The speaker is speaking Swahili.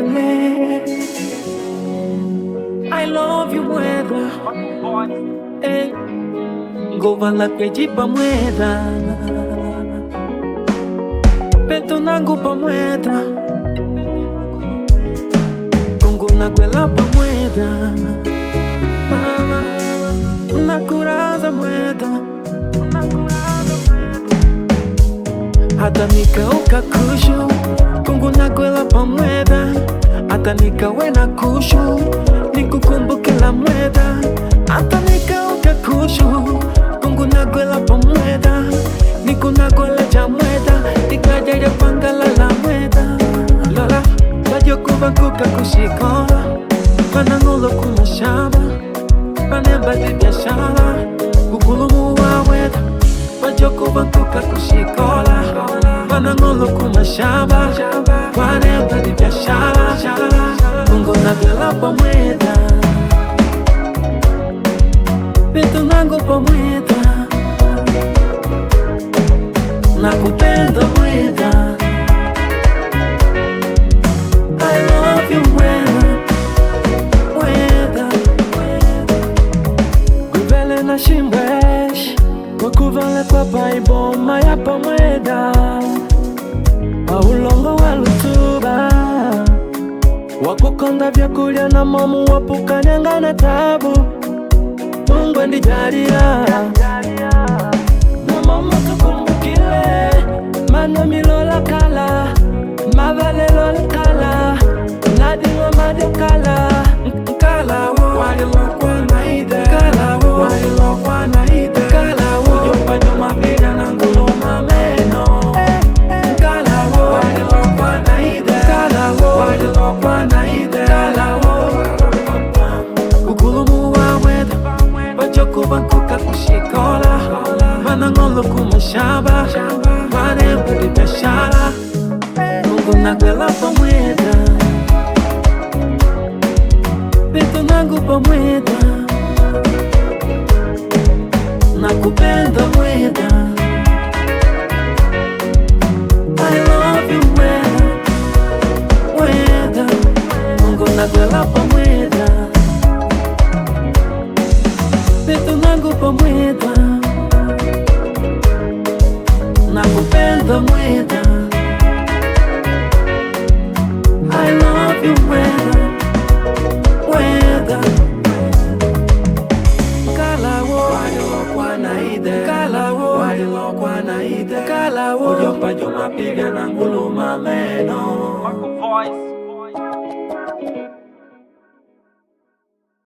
Ule, I love you mweda, ngova la kwejipa mweda, peto nangu pa mweda, kongo na kwela pa mweda, nakuraza mweda, hata nikauka kushu, kongo na kwela pa mweda, hata nikawe na kushu, nikukumbuke la mweda, hata nikauka kushu, kongo na kwela pa mweda, nikunagole cha mweda, nikaja ya pangala la mweda, lala, kajo kubanguka kushikola, panangolo kumashaba, panemba di biashara, kukulumu wa weda, kajo kubanguka kushikola, panangolo kumashaba, panemba di biashara, kongo na kwela pa mweda, peto nango pa mweda, nakupenda mweda, I love you mweda, guvele na shimbwesh, wakuvale kwa paiboma ya pa mweda, waulongo wa lutuba, wakukonda vyakulya na momu wapukanyanga na tabu, Mungu ndijalia na momu tukumbukile, mano milola kala, mavalelo kala, nadingo madio kala, kala wo, walilokwa na ide, kala wo, walilokwa na ide, kala wo, jopa joma pida na nguluma meno, kala wo, walilokwa na ide, kala wo, walilokwa na ide, kala wo, kukulumu wa weda, bajoku bankuka kushikola, manangolo kumashaba, panemba di biashara, kongo na kwela pa mweda, peto nangu pa mweda, nakupenda mweda, I love you mweda, kongo na kwela pa mweda, peto nangu pa mweda, nakupenda mweda, I love you mweda, kala wo, walilokwa na ide, kala wo, walilokwa na ide, kala wo, ujopa joma piga na nguluma meno.